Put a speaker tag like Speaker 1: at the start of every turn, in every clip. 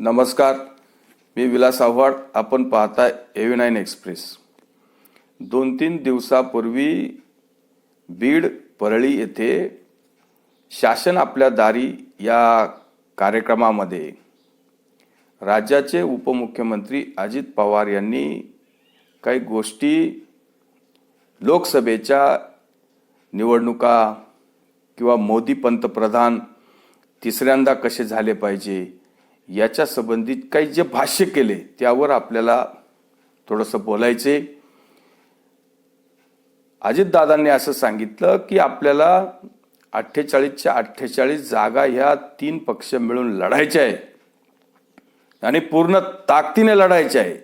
Speaker 1: नमस्कार, मी विलास आव्हाड. आपण पाहताय AV9 एक्सप्रेस. 2-3 दिवसापूर्वी बीड परळी येथे शासन आपल्या दारी या कार्यक्रमामध्ये राज्याचे उपमुख्यमंत्री अजित पवार यांनी काही गोष्टी लोकसभेच्या निवडणुका किंवा मोदी पंतप्रधान तिसऱ्यांदा कसे झाले पाहिजे याच्या संबंधित काही जे भाष्य केले त्यावर आपल्याला थोडंसं बोलायचे. अजितदादांनी असं सांगितलं की आपल्याला 48च्या 48 जागा ह्या 3 पक्ष मिळून लढायच्या आहे आणि पूर्ण ताकदीने लढायच्या आहे.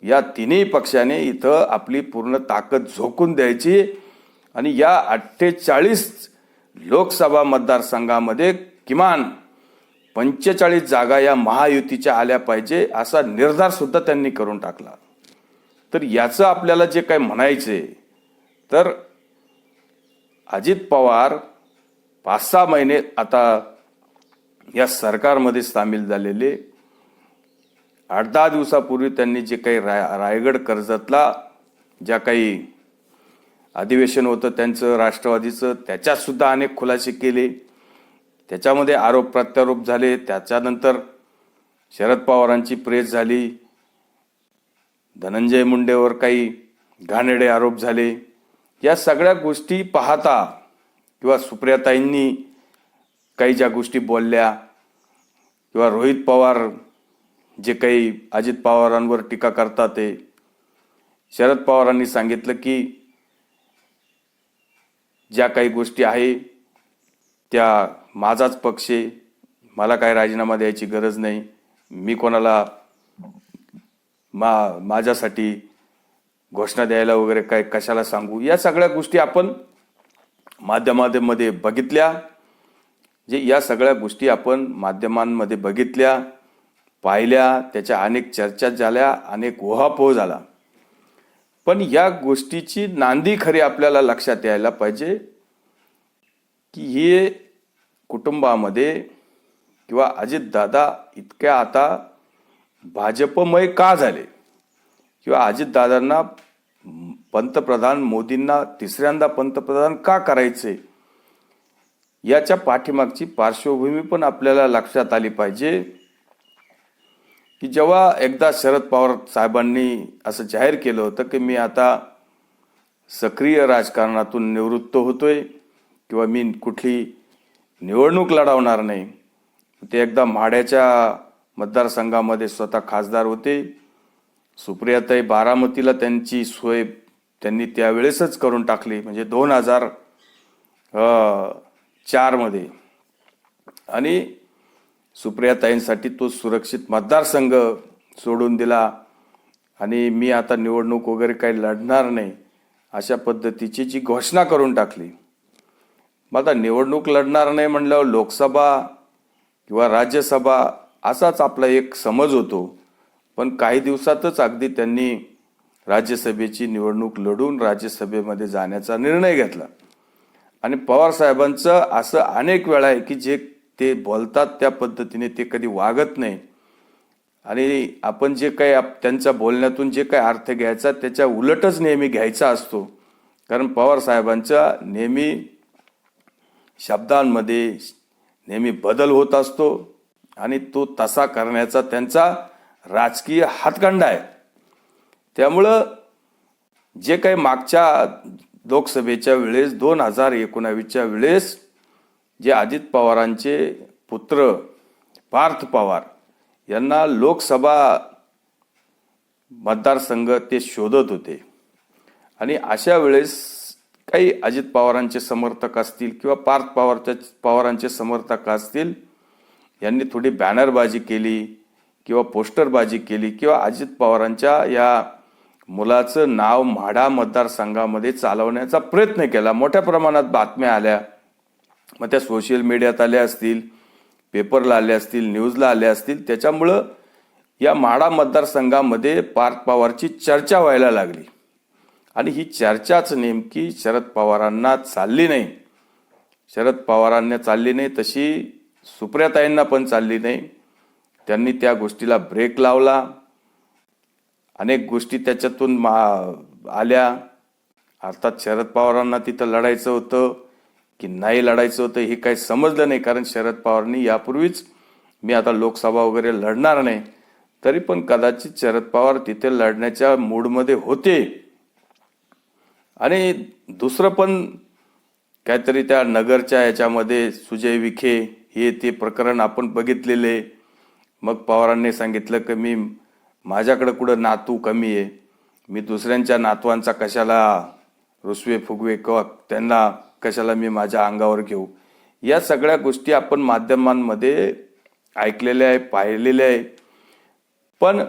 Speaker 1: या तिन्ही पक्षाने इथं आपली पूर्ण ताकद झोकून द्यायची आणि या 48 लोकसभा मतदारसंघामध्ये किमान 45 जागा या महायुतीच्या आल्या पाहिजे असा निर्धार सुद्धा त्यांनी करून टाकला. तर याचं आपल्याला जे काय म्हणायचे तर अजित पवार 5-6 महिने आता या सरकारमध्ये सामील झालेले. 8-10 दिवसापूर्वी त्यांनी जे काही रायगड कर्जतला ज्या काही अधिवेशन होतं त्यांचं राष्ट्रवादीचं त्याच्यात सुद्धा अनेक खुलासे केले. त्याच्यामध्ये आरोप प्रत्यारोप झाले. त्याच्यानंतर शरद पवारांची प्रेस झाली. धनंजय मुंडेवर काही घाणेरडे आरोप झाले. या सगळ्या गोष्टी पाहता किंवा सुप्रियाताईंनी काही ज्या गोष्टी बोलल्या किंवा रोहित पवार जे काही अजित पवारांवर टीका करतात ते शरद पवारांनी सांगितलं की ज्या काही गोष्टी आहे त्या माझाच पक्ष आहे, मला काय राजीनामा द्यायची गरज नाही, मी कोणाला माझ्यासाठी घोषणा द्यायला वगैरे काय कशाला सांगू. या सगळ्या गोष्टी आपण माध्यमांमध्ये बघितल्या. या सगळ्या गोष्टी आपण माध्यमांमध्ये बघितल्या, पाहिल्या, त्याच्या अनेक चर्चा झाल्या, अनेक उहापोह झाला. पण या गोष्टीची नांदी खरी आपल्याला लक्षात यायला पाहिजे की हे कुटुंबामध्ये किंवा अजितदादा इतक्या आता भाजपमय का झाले किंवा अजितदादांना पंतप्रधान मोदींना तिसऱ्यांदा पंतप्रधान का करायचे याच्या पाठीमागची पार्श्वभूमी पण आपल्याला लक्षात आली पाहिजे. की जेव्हा एकदा शरद पवार साहेबांनी असं जाहीर केलं होतं की मी आता सक्रिय राजकारणातून निवृत्त होतोय किंवा मी कुठली निवडणूक लढवणार नाही. ते एकदा माढ्याच्या मतदारसंघामध्ये स्वतः खासदार होते. सुप्रियाताई बारामतीला त्यांची सोय त्यांनी त्यावेळेसच करून टाकली, म्हणजे 2004 मध्ये. आणि सुप्रियाताईंसाठी तो सुरक्षित मतदारसंघ सोडून दिला आणि मी आता निवडणूक वगैरे काही लढणार नाही अशा पद्धतीची जी घोषणा करून टाकली. मग आता निवडणूक लढणार नाही म्हणल्यावर लोकसभा किंवा राज्यसभा असाच आपला एक समज होतो. पण काही दिवसातच अगदी त्यांनी राज्यसभेची निवडणूक लढून राज्यसभेमध्ये जाण्याचा निर्णय घेतला. आणि पवार साहेबांचं असं अनेक वेळा आहे की जे ते बोलतात त्या पद्धतीने ते कधी वागत नाही. आणि आपण जे काही त्यांच्या बोलण्यातून जे काही अर्थ घ्यायचा त्याच्या उलटच नेहमी घ्यायचा असतो. कारण पवार साहेबांचा नेहमी शब्दांमध्ये नेहमी बदल होत असतो आणि तो तसा करण्याचा त्यांचा राजकीय हातखंडा आहे. त्यामुळं जे काही मागच्या लोकसभेच्या वेळेस 2019च्या वेळेस जे अजित पवारांचे पुत्र पार्थ पवार यांना लोकसभा मतदारसंघ ते शोधत होते. आणि अशा वेळेस काही अजित पवारांचे समर्थक असतील किंवा पार्थ पवारांचे समर्थक असतील यांनी थोडी बॅनरबाजी केली किंवा पोस्टरबाजी केली किंवा अजित पवारांच्या या मुलाचं नाव माढा मतदारसंघामध्ये चालवण्याचा प्रयत्न केला. मोठ्या प्रमाणात बातम्या आल्या. मग त्या सोशल मीडियात आल्या असतील, पेपरला आल्या असतील, न्यूजला आल्या असतील. त्याच्यामुळं या माढा मतदारसंघामध्ये पार्थ पवारची चर्चा व्हायला लागली. आणि ही चर्चाच नेमकी शरद पवारांना चालली नाही. शरद पवारांना चालली नाही तशी सुप्रियाताईंना पण चालली नाही. त्यांनी त्या गोष्टीला ब्रेक लावला. अनेक गोष्टी त्याच्यातून आल्या. अर्थात शरद पवारांना तिथं लढायचं होतं की नाही लढायचं होतं हे काही समजलं नाही, कारण शरद पवारांनी यापूर्वीच मी आता लोकसभा वगैरे लढणार नाही, तरी पण कदाचित शरद पवार तिथे लढण्याच्या मूडमध्ये होते. आणि दुसरं पण काहीतरी त्या नगरच्या याच्यामध्ये सुजय विखे हे ते प्रकरण आपण बघितलेले. मग पवारांनी सांगितलं की मी माझ्याकडे कुठं नातू कमी आहे, मी दुसऱ्यांच्या नातवांचा कशाला रुसवे फुगवे किंवा त्यांना कशाला मी माझ्या अंगावर घेऊ. या सगळ्या गोष्टी आपण माध्यमांमध्ये ऐकलेल्या आहे, पाहिलेल्या आहे. पण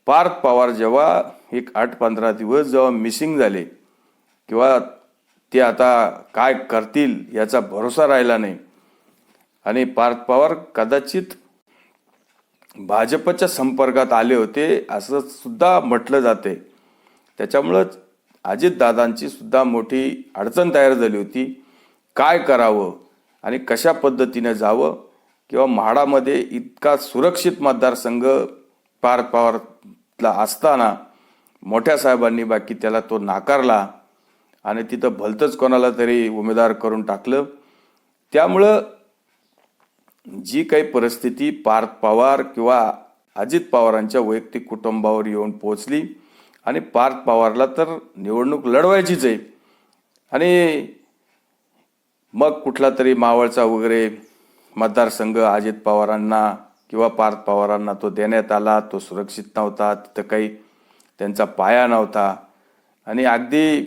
Speaker 1: पार्थ पवार जेव्हा एक 8-15 दिवस जेव्हा मिसिंग झाले किंवा ते आता काय करतील याचा भरोसा राहिला नाही, आणि पार्थ पवार कदाचित भाजपच्या संपर्कात आले होते असं सुद्धा म्हटलं जाते. त्याच्यामुळं अजितदादांची सुद्धा मोठी अडचण तयार झाली होती. काय करावं आणि कशा पद्धतीने जावं, किंवा म्हाडामध्ये इतका सुरक्षित मतदारसंघ पार्थ पवारला असताना मोठ्या साहेबांनी बाकी त्याला तो नाकारला आणि तिथं भलतंच कोणाला तरी उमेदवार करून टाकलं. त्यामुळं जी काही परिस्थिती पार्थ पवार किंवा अजित पवारांच्या वैयक्तिक कुटुंबावर येऊन पोहोचली, आणि पार्थ पवारला तर निवडणूक लढवायचीच आहे, आणि मग कुठला तरी मावळचा वगैरे मतदारसंघ अजित पवारांना किंवा पार्थ पवारांना तो देण्यात आला. तो सुरक्षित नव्हता, तिथं काही त्यांचा पाया नव्हता, आणि अगदी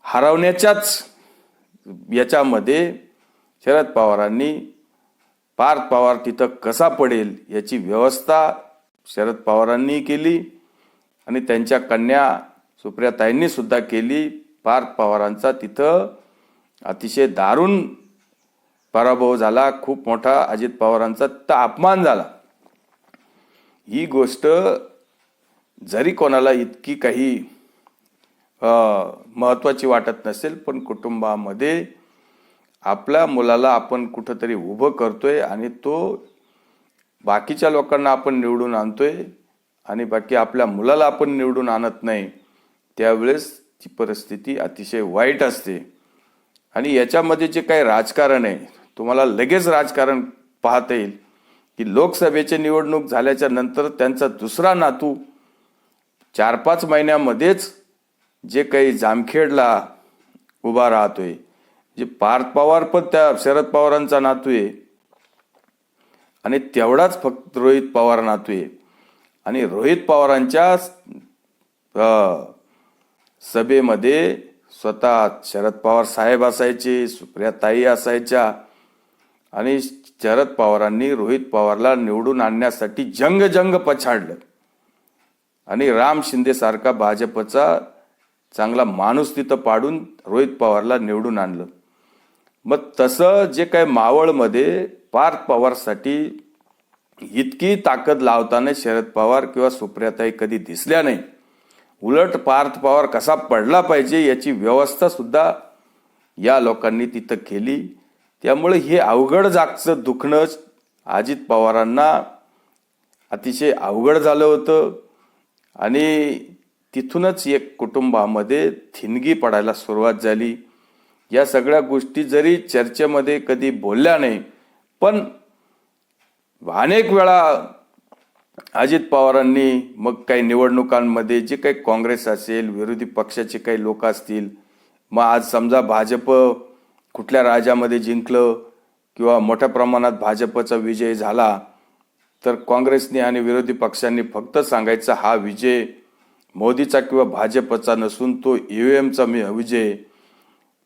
Speaker 1: हरवण्याच्याच याच्यामध्ये शरद पवारांनी पार्थ पवार तिथं कसा पडेल याची व्यवस्था शरद पवारांनी केली, आणि त्यांच्या कन्या सुप्रियाताईंनी सुद्धा केली. पार्थ पवारांचा तिथं अतिशय दारुण पराभव झाला. खूप मोठा अजित पवारांचा तिथं अपमान झाला. ही गोष्ट जरी कोणाला इतकी काही महत्त्वाची वाटत नसेल, पण कुटुंबामध्ये आपल्या मुलाला आपण कुठंतरी उभं करतोय आणि तो बाकीच्या लोकांना आपण निवडून आणतोय आणि बाकी आपल्या मुलाला आपण निवडून आणत नाही, त्यावेळेस ती परिस्थिती अतिशय वाईट असते. आणि याच्यामध्ये जे काही राजकारण आहे, तुम्हाला लगेच राजकारण पाहता येईल की लोकसभेची निवडणूक झाल्याच्या नंतर त्यांचा दुसरा नातू 4-5 महिन्यामध्येच जे काही जामखेडला उभा राहतोय, जे पार्थ पवार पण त्या शरद पवारांचा नातू आहे, आणि तेवढाच फक्त रोहित पवार नातू आहे. आणि रोहित पवारांच्या सभेमध्ये स्वतः शरद पवार साहेब असायचे, सुप्रियाताई असायच्या, आणि शरद पवारांनी रोहित पवारला निवडून आणण्यासाठी जंग पछाडलं, आणि राम शिंदे सारखा भाजपचा चांगला माणूस तिथं पाडून रोहित पवारला निवडून आणलं. मग तसं जे काही मावळमध्ये पार्थ पवारसाठी इतकी ताकद लावताना शरद पवार किंवा सुप्रियाताई कधी दिसल्या नाही. उलट पार्थ पवार कसा पडला पाहिजे याची व्यवस्था सुद्धा या लोकांनी तिथं केली. त्यामुळे हे अवघड जागचं दुखणं अजित पवारांना अतिशय अवघड झालं होतं, आणि तिथूनच एक कुटुंबामध्ये थिणगी पडायला सुरुवात झाली. या सगळ्या गोष्टी जरी चर्चेमध्ये कधी बोलल्या नाही, पण अनेक वेळा अजित पवारांनी मग काही निवडणुकांमध्ये जे काही काँग्रेस असेल, विरोधी पक्षाचे काही लोक असतील, मग आज समजा भाजप कुठल्या राज्यामध्ये जिंकलं किंवा मोठ्या प्रमाणात भाजपचा विजय झाला, तर काँग्रेसने आणि विरोधी पक्षांनी फक्त सांगायचा हा विजय मोदीचा किंवा भाजपचा नसून तो EVMचा विजय,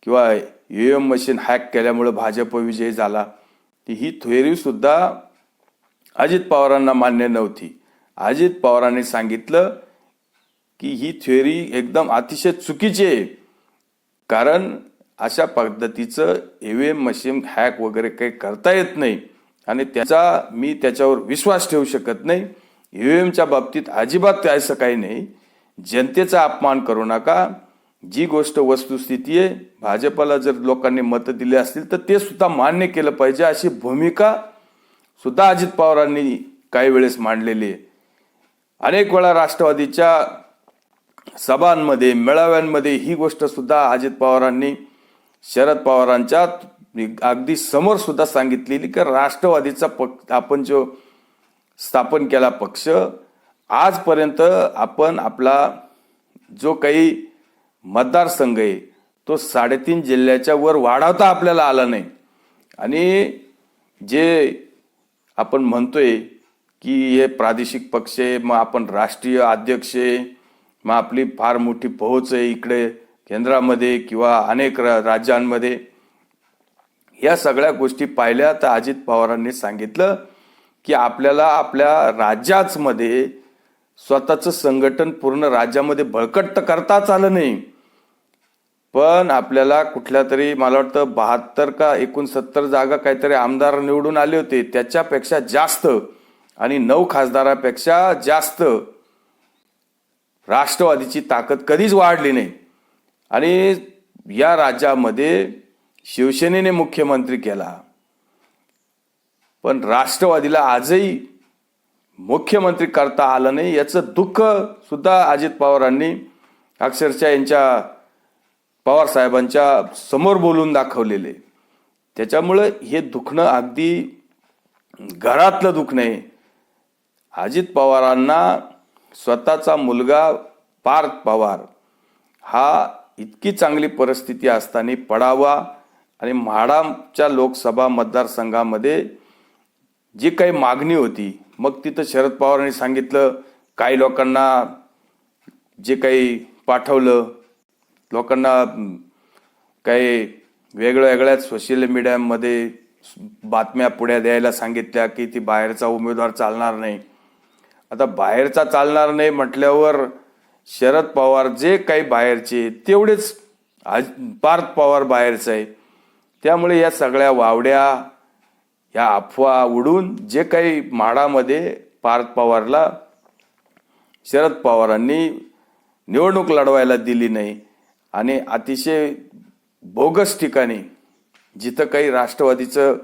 Speaker 1: किंवा EVM मशीन हॅक केल्यामुळे भाजप विजय झाला. ही थेअरी सुद्धा अजित पवारांना मान्य नव्हती. अजित पवारांनी सांगितलं की ही थेअरी एकदम अतिशय चुकीची आहे, कारण अशा पद्धतीचं EVM मशीन हॅक वगैरे काही करता येत नाही, आणि मी त्याच्यावर विश्वास ठेवू शकत नाही. EVMच्या बाबतीत अजिबात असं काही नाही. जनतेचा अपमान करू नका. जी गोष्ट वस्तुस्थिती आहे, भाजपला जर लोकांनी मतं दिली असतील तर ते सुद्धा मान्य केलं पाहिजे, अशी भूमिका सुद्धा अजित पवारांनी काही वेळेस मांडलेली आहे. अनेक वेळा राष्ट्रवादीच्या सभांमध्ये, मेळाव्यांमध्ये ही गोष्ट सुद्धा अजित पवारांनी शरद पवारांच्या अगदी समोर सुद्धा सांगितलेली की राष्ट्रवादीचा पक्ष आपण जो स्थापन केला पक्ष, आजपर्यंत आपण आपला जो काही मतदारसंघ आहे तो 3.5 जिल्ह्याच्या वर वाढवता आपल्याला आला नाही. आणि जे आपण म्हणतोय की हे प्रादेशिक पक्ष आहे, मग आपण राष्ट्रीय अध्यक्ष आहे, मग आपली फार मोठी पोहोच आहे इकडे केंद्रामध्ये किंवा अनेक राज्यांमध्ये, या सगळ्या गोष्टी पाहिल्या तर अजित पवारांनी सांगितलं की आपल्याला आपल्या राज्यामध्ये स्वतःचं संघटन पूर्ण राज्यामध्ये बळकट तर करताच आलं नाही, पण आपल्याला कुठल्या तरी मला वाटतं 72 का 69 जागा काहीतरी आमदार निवडून आले होते, त्याच्यापेक्षा जास्त आणि 9 खासदारापेक्षा जास्त राष्ट्रवादीची ताकद कधीच वाढली नाही. आणि या राज्यामध्ये शिवसेनेने मुख्यमंत्री केला, पण राष्ट्रवादीला आजही मुख्यमंत्री करता आलं नाही. याचं दुःख सुद्धा अजित पवारांनी अक्षरशः यांच्या पवार साहेबांच्या समोर बोलून दाखवलेले. त्याच्यामुळं हे दुखणं अगदी घरातलं दुखणं आहे. अजित पवारांना स्वतःचा मुलगा पार्थ पवार हा इतकी चांगली परिस्थिती असताना पडावा आणि म्हाडाच्या लोकसभा मतदारसंघामध्ये जी काही मागणी होती, मग तिथं शरद पवारांनी सांगितलं काही लोकांना जे काही पाठवलं, लोकांना काही वेगळ्या सोशल मीडियामध्ये बातम्या पुढे द्यायला सांगितल्या की ती बाहेरचा उमेदवार चालणार नाही. आता बाहेरचा चालणार नाही म्हटल्यावर शरद पवार जे काही बाहेरचे तेवढेच पार्थ पवार बाहेरचं आहे. त्यामुळे या सगळ्या वावड्या, या अफवा उडून जे काही म्हाडामध्ये पार्थ पवारला शरद पवारांनी निवडणूक लढवायला दिली नाही आणि अतिशय बोगस ठिकाणी जिथं काही राष्ट्रवादीचं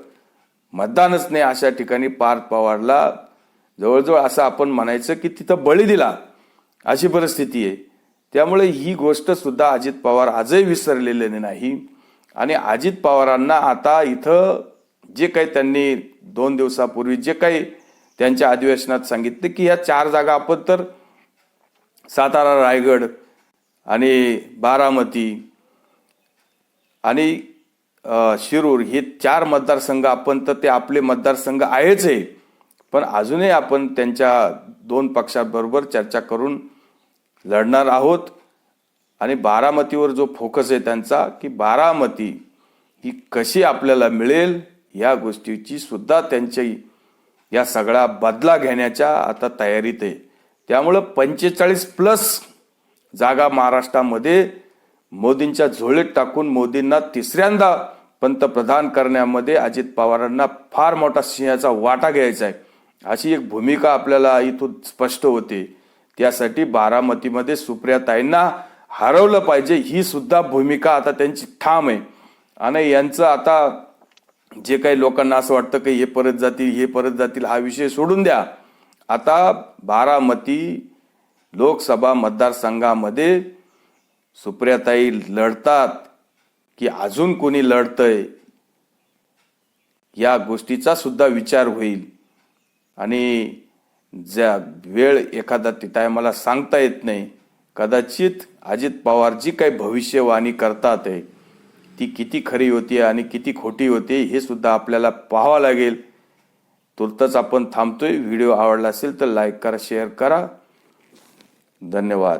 Speaker 1: मतदानच नाही अशा ठिकाणी पार्थ पवारला जवळजवळ असं आपण म्हणायचं की तिथं बळी दिला अशी परिस्थिती आहे. त्यामुळे ही गोष्ट सुद्धा अजित पवार आजही विसरलेले नाही. आणि अजित पवारांना आता इथं जे काही त्यांनी 2 दिवसापूर्वी जे काही त्यांच्या अधिवेशनात सांगितले की या 4 जागा आपण तर सातारा, रायगड आणि बारामती आणि शिरूर हे 4 मतदारसंघ आपण तर ते आपले मतदारसंघ आहेच आहे, पण अजूनही आपण त्यांच्या 2 पक्षांबरोबर चर्चा करून लढणार आहोत. आणि बारामतीवर जो फोकस आहे त्यांचा की बारामती ही कशी आपल्याला मिळेल या गोष्टीची सुद्धा त्यांची या सगळ्या बदला घेण्याच्या आता तयारीत आहे. त्यामुळं 45+ जागा महाराष्ट्रामध्ये मोदींच्या झोळीत टाकून मोदींना 3ऱ्यांदा पंतप्रधान करण्यामध्ये अजित पवारांना फार मोठा सिंहाचा वाटा घ्यायचा आहे अशी एक भूमिका आपल्याला इथून स्पष्ट होते. त्यासाठी बारामतीमध्ये सुप्रियाताईंना हरवलं पाहिजे ही सुद्धा भूमिका आता त्यांची ठाम आहे. आणि यांचं आता जे काही लोकांना असं वाटतं की हे परत जातील हा विषय सोडून द्या. आता बारामती लोकसभा मतदारसंघामध्ये सुप्रियाताई लढतात की अजून कोणी लढतंय या गोष्टीचा सुद्धा विचार होईल. आणि ज्या वेळ एखादा टायमाला सांगता येत नाही, कदाचित अजित पवार जी काही भविष्यवाणी करतात आहे ती किती खरी होती आणि किती खोटी होती हे सुद्धा आपल्याला पाहावं लागेल. तुर्तच आपण थांबतोय. व्हिडिओ आवडला असेल तर लाईक करा, शेअर करा. धन्यवाद.